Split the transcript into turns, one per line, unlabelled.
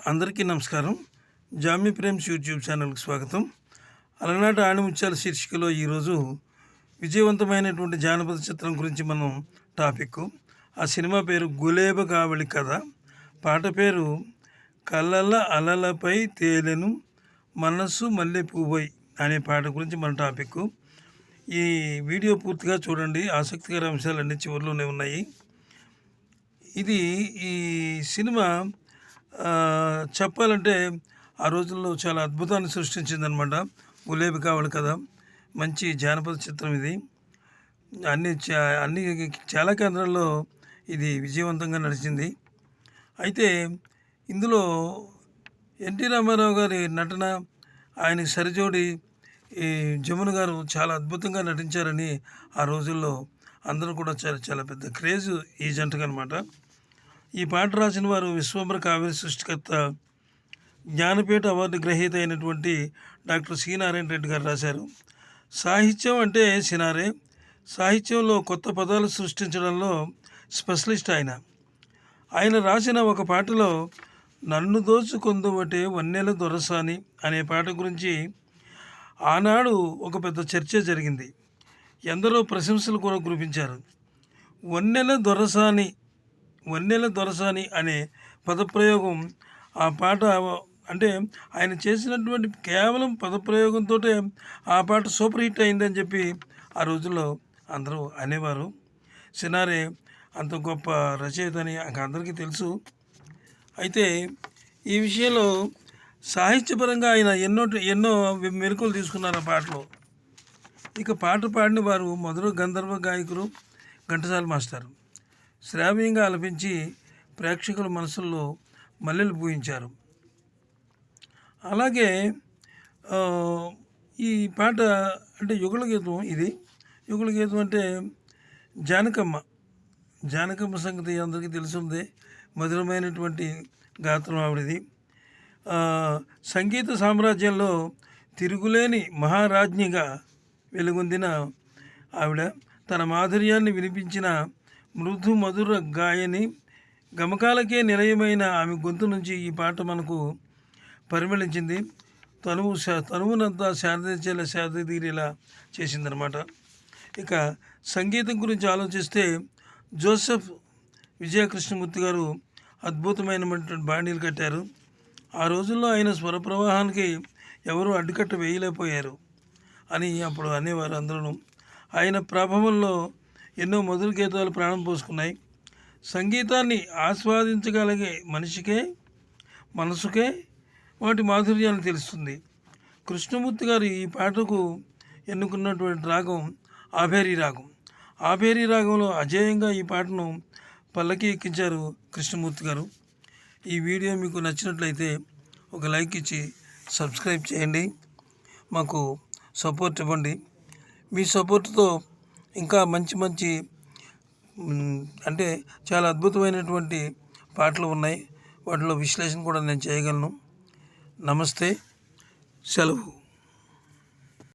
అందరికీ నమస్కారం. Jamie Prem's YouTube ఛానల్కి స్వాగతం. అలనాటి ఆణిముత్యాల శీర్షికలో ఈరోజు విజయవంతమైనటువంటి జానపద చిత్రం గురించి మనం టాపిక్. ఆ సినిమా పేరు గులేబ కావళి కథ. పాట పేరు కలల అలలపై తేలెను మనస్సు మల్లె పువ్వై అనే పాట గురించి మన టాపిక్. ఈ వీడియో పూర్తిగా చూడండి, ఆసక్తికర అంశాలన్నీ చివరిలోనే ఉన్నాయి. ఇది ఈ సినిమా చెప్పాలంటే ఆ రోజుల్లో చాలా అద్భుతాన్ని సృష్టించిందనమాట. గులేబి కావళి కథ మంచి జానపద చిత్రం. ఇది అన్ని చాలా కేంద్రాల్లో ఇది విజయవంతంగా నడిచింది. అయితే ఇందులో ఎన్టీ రామారావు గారి నటన, ఆయనకి సరిజోడి ఈ జమున గారు చాలా అద్భుతంగా నటించారని ఆ రోజుల్లో అందరూ కూడా చాలా చాలా పెద్ద క్రేజ్ ఈ జంటకు అనమాట. ఈ పాట రాసిన వారు విశ్వంబర కావ్య సృష్టికర్త, జ్ఞానపీఠ అవార్డు గ్రహీత అయినటువంటి డాక్టర్ సి నారాయణ రెడ్డి గారు రాశారు. సాహిత్యం అంటే సినారే. సాహిత్యంలో కొత్త పదాలు సృష్టించడంలో స్పెషలిస్ట్ ఆయన రాసిన ఒక పాటలో నన్ను దోచుకొందువటే వన్నెల దొరసాని అనే పాట గురించి ఆనాడు ఒక పెద్ద చర్చ జరిగింది. ఎందరో ప్రశంసలు కూడా కురిపించారు. వన్నెల దొరసాని అనే పదప్రయోగం ఆ పాట అంటే ఆయన చేసినటువంటి కేవలం పదప్రయోగంతో ఆ పాట సూపర్ హిట్ అయిందని చెప్పి ఆ రోజుల్లో అందరూ అనేవారు. సినారే అంత గొప్ప రచయిత అని అందరికీ తెలుసు. అయితే ఈ విషయంలో సాహిత్యపరంగా ఆయన ఎన్నో మెరుకులు తీసుకున్నారు ఆ పాటలో. ఇక పాట పాడిన వారు మధుర గంధర్వ గాయకులు ఘంటసాల మాస్టర్. శ్రావ్యంగా ఆలపించి ప్రేక్షకుల మనసుల్లో మల్లెలు పూయించారు. అలాగే ఈ పాట అంటే యుగళ గీతం. ఇది యుగళ గీతం అంటే జానకమ్మ సంగతి అందరికీ తెలిసిందే. మధురమైనటువంటి గాత్రం ఆవిడది. సంగీత సామ్రాజ్యంలో తిరుగులేని మహారాజ్ఞిగా వెలుగొందిన ఆవిడ తన మాధుర్యాన్ని వినిపించిన మృదు మధుర గాయని, గమకాలకే ఆమె గొంతు నుంచి ఈ పాట మనకు పరిమళించింది. తనువునంతా శారదీరేలా చేసిందనమాట. ఇక సంగీతం గురించి ఆలోచిస్తే జోసెఫ్ విజయకృష్ణమూర్తి గారు అద్భుతమైనటువంటి బాణీలు కట్టారు. ఆ రోజుల్లో ఆయన స్వర ప్రవాహానికి ఎవరూ అడ్డుకట్ట వేయలేకపోయారు అని అప్పుడు అనేవారు అందరూ. ఆయన ప్రభావంలో ఎన్నో మధుర గీతాలు ప్రాణం పోసుకున్నాయి. సంగీతాన్ని ఆస్వాదించగలిగే మనసుకే వాటి మాధుర్యాన్ని తెలుస్తుంది. కృష్ణమూర్తి గారు ఈ పాటకు ఎన్నుకున్నటువంటి రాగం ఆభేరి రాగంలో అజేయంగా ఈ పాటను పల్లకి ఎక్కించారు కృష్ణమూర్తి గారు. ఈ వీడియో మీకు నచ్చినట్లయితే ఒక లైక్ ఇచ్చి సబ్స్క్రైబ్ చేయండి, మాకు సపోర్ట్ ఇవ్వండి. మీ సపోర్ట్తో ఇంకా మంచి అంటే చాలా అద్భుతమైనటువంటి పాటలు ఉన్నాయి. వాటిలో విశ్లేషణ కూడా నేను చేయగలను. నమస్తే, సెలవు.